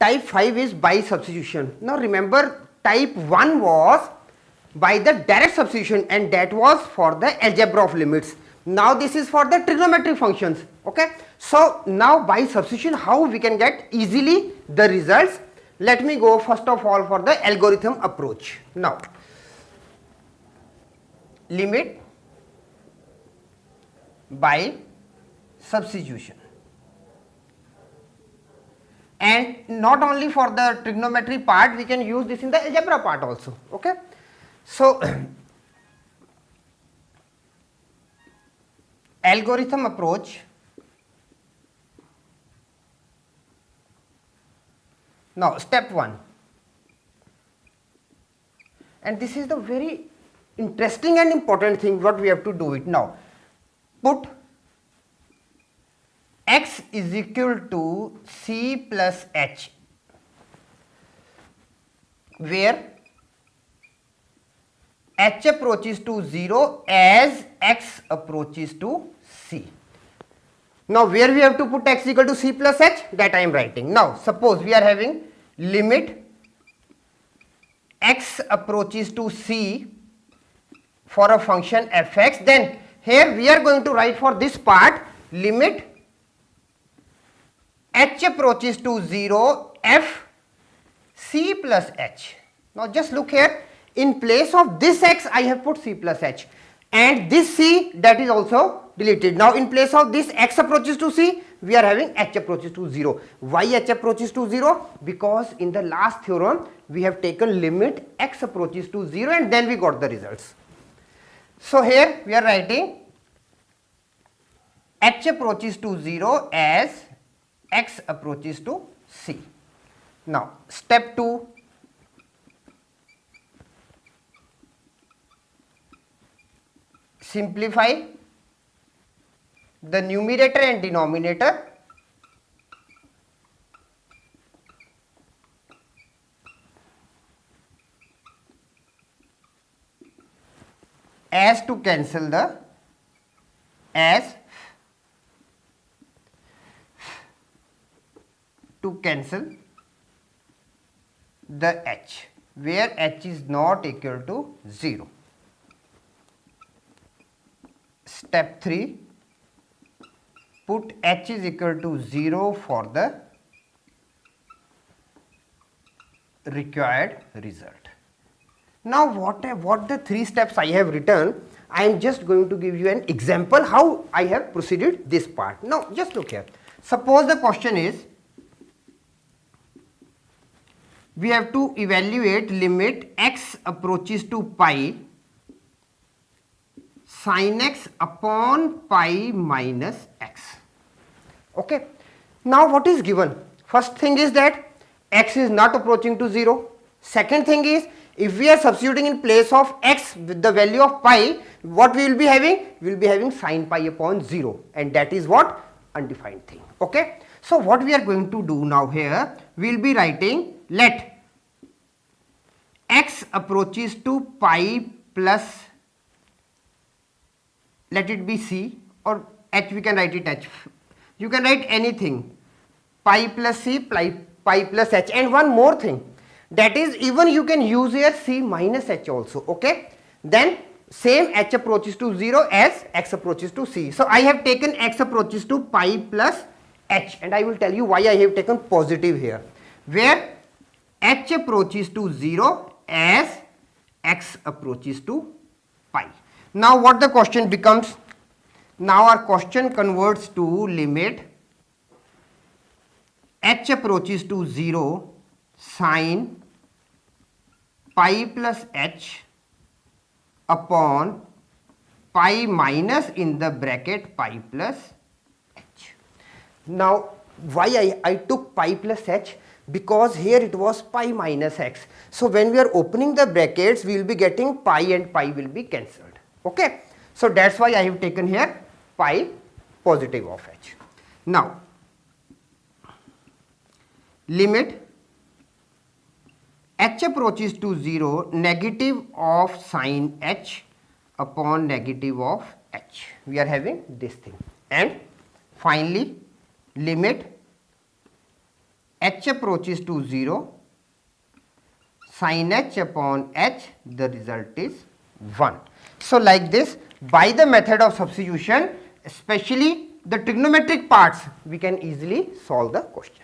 type 5 is by substitution. Now remember, type 1 was by the direct substitution, and that was for the algebra of limits. Now this is for the trigonometric functions. Okay, so now by substitution, how we can get easily the results? Let me go first of all for the algorithm approach. Now limit by substitution, and not only for the trigonometry part, we can use this in the algebra part also. Okay, so algorithm approach. Now step 1, and this is the very interesting and important thing what we have to do it now. Put x is equal to c plus h, where h approaches to 0 as x approaches to c. Now where we have to put x equal to c plus h, that I am writing. Now suppose we are having limit x approaches to c for a function fx, then here we are going to write for this part limit h approaches to 0 f c plus h. Now just look here, in place of this x I have put c plus h, and this c, that is also deleted. Now in place of this x approaches to c, we are having h approaches to 0. Why h approaches to 0? Because in the last theorem we have taken limit x approaches to 0, and then we got the results. So here we are writing h approaches to 0 as x approaches to c. Now step 2, simplify the numerator and denominator. As to cancel the as to cancel the h, where h is not equal to 0. Step 3, put h is equal to 0 for the required result. Now what the 3 steps I have written, I am just going to give you an example how I have proceeded this part. Now just look here. Suppose the question is, we have to evaluate limit x approaches to pi sin x upon pi minus x. Okay. Now what is given? First thing is that x is not approaching to 0. Second thing is, if we are substituting in place of x with the value of pi, what we will be having? We will be having sin pi upon 0, and that is what? Undefined thing. Okay. So what we are going to do now here, we will be writing let x approaches to pi plus, let it be c, or h, we can write it h. You can write anything, pi plus c, pi plus h. And one more thing, that is, even you can use here c minus h also. Okay. Then same h approaches to 0 as x approaches to c. So I have taken x approaches to pi plus h, and I will tell you why I have taken positive here, where h approaches to 0 as x approaches to pi. Now what the question becomes? Now our question converts to limit h approaches to 0 sin pi plus h upon pi minus in the bracket pi plus h. Now why I took pi plus h? Because here it was pi minus x. So when we are opening the brackets, we will be getting pi, and pi will be cancelled. Okay. So that's why I have taken here pi positive of h. Now limit h approaches to 0 negative of sin h upon negative of h. We are having this thing. And finally limit h approaches to 0, sin h upon h, the result is 1. So like this, by the method of substitution, especially the trigonometric parts, we can easily solve the question.